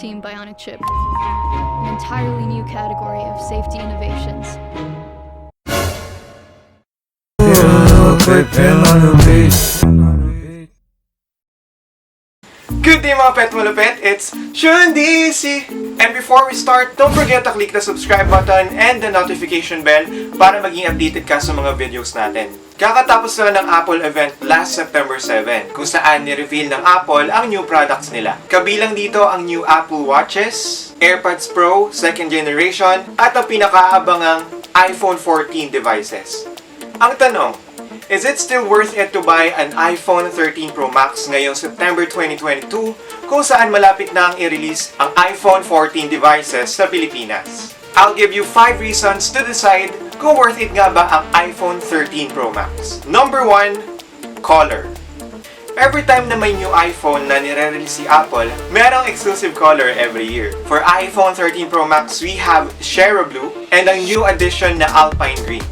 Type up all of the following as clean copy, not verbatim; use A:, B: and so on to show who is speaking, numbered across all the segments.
A: Team Bionic chip, an entirely new category of safety innovations.
B: Good day mga pet malupet, it's Shundisi! And before we start, don't forget to click the subscribe button and the notification bell para maging updated ka sa mga videos natin. Kakatapos na ng Apple event last September 7 kung saan ni-reveal ng Apple ang new products nila. Kabilang dito ang new Apple Watches, AirPods Pro 2nd generation at ang pinakaabangang iPhone 14 devices. Ang tanong, is it still worth it to buy an iPhone 13 Pro Max ngayong September 2022 kung saan malapit na ang i-release ang iPhone 14 devices sa Pilipinas? I'll give you 5 reasons to decide kung worth it nga ba ang iPhone 13 Pro Max. Number 1, color. Every time na may new iPhone na nire-release si Apple, merong exclusive color every year. For iPhone 13 Pro Max, we have Shero Blue and ang new addition na Alpine Green.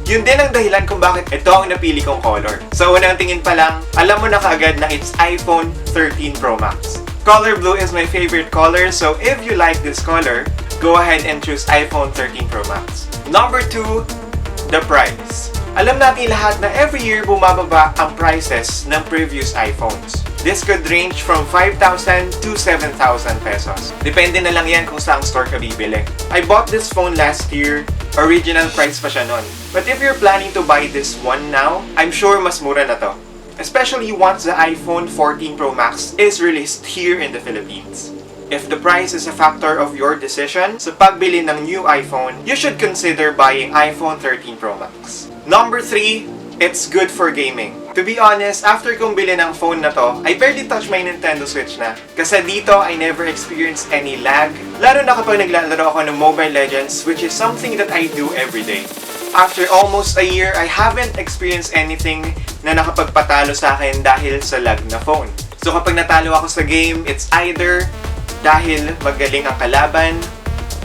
B: Yun din ang dahilan kung bakit ito ang napili kong color. Sa unang tingin pa lang, alam mo na kaagad na it's iPhone 13 Pro Max. Color blue is my favorite color, so if you like this color, go ahead and choose iPhone 13 Pro Max. Number 2, the price. Alam natin lahat na every year bumababa ang prices ng previous iPhones. This could range from 5,000 to 7,000 pesos. Depende na lang yan kung saang store ka bibili. I bought this phone last year. Original price pa siya nun. But if you're planning to buy this one now, I'm sure mas mura na to. Especially once the iPhone 14 Pro Max is released here in the Philippines. If the price is a factor of your decision sa pagbili ng new iPhone, you should consider buying iPhone 13 Pro Max. Number 3, it's good for gaming. To be honest, after kong bilhin ang phone na to, I barely touch my Nintendo Switch na. Kasi dito, I never experienced any lag. Lalo na kapag naglalaro ako ng Mobile Legends, which is something that I do every day. After almost a year, I haven't experienced anything na nakapagpatalo sa akin dahil sa lag na phone. So kapag natalo ako sa game, it's either dahil magaling ang kalaban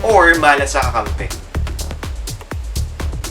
B: or malas sa kakampi.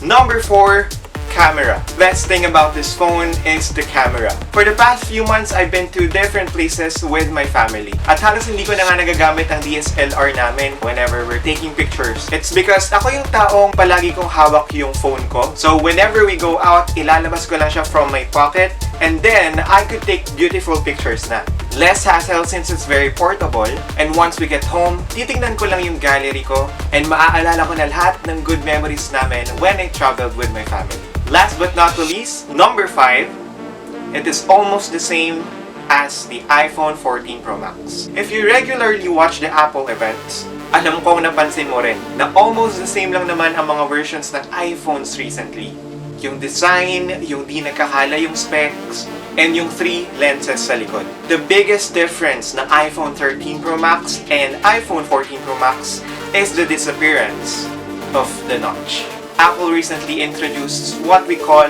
B: Number 4, camera. Best thing about this phone is the camera. For the past few months, I've been to different places with my family. At halos hindi ko na nga nagagamit ang DSLR namin whenever we're taking pictures. It's because ako yung taong palagi kong hawak yung phone ko. So whenever we go out, ilalabas ko lang siya from my pocket and then I could take beautiful pictures na. Less hassle since it's very portable, and once we get home, titignan ko lang yung gallery ko and maaalala ko na lahat ng good memories namin when I traveled with my family. Last but not the least, number 5, it is almost the same as the iPhone 14 Pro Max. If you regularly watch the Apple events, alam kong napansin mo rin na almost the same lang naman ang mga versions ng iPhones recently. Yung design, yung di nagkakala yung specs, and yung 3 lenses sa likod. The biggest difference ng iPhone 13 Pro Max and iPhone 14 Pro Max is the disappearance of the notch. Apple recently introduced what we call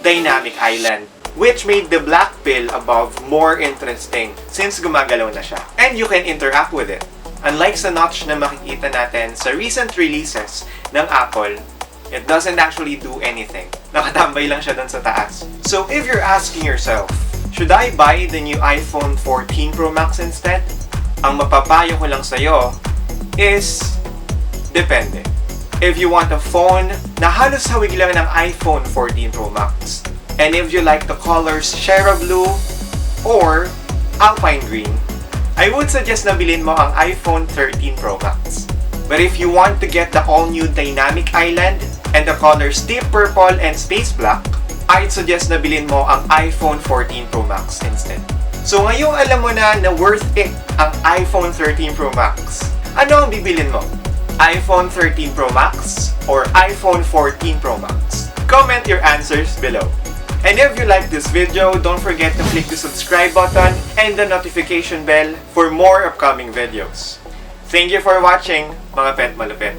B: Dynamic Island, which made the black pill above more interesting since gumagalaw na siya. And you can interact with it. Unlike sa notch na makikita natin sa recent releases ng Apple, it doesn't actually do anything. Nakatambay lang siya dun sa taas. So if you're asking yourself, should I buy the new iPhone 14 Pro Max instead? Ang mapapayo ko lang sa'yo is, depende. If you want a phone na halos hawig lang ng iPhone 14 Pro Max, and if you like the colors Shero Blue or Alpine Green, I would suggest na bilhin mo ang iPhone 13 Pro Max. But if you want to get the all-new Dynamic Island and the colors Deep Purple and Space Black, I'd suggest na bilhin mo ang iPhone 14 Pro Max instead. So ngayong alam mo na worth it ang iPhone 13 Pro Max, ano ang bibilin mo? iPhone 13 Pro Max or iPhone 14 Pro Max? Comment your answers below. And if you like this video, don't forget to click the subscribe button and the notification bell for more upcoming videos. Thank you for watching, mga pet malupit.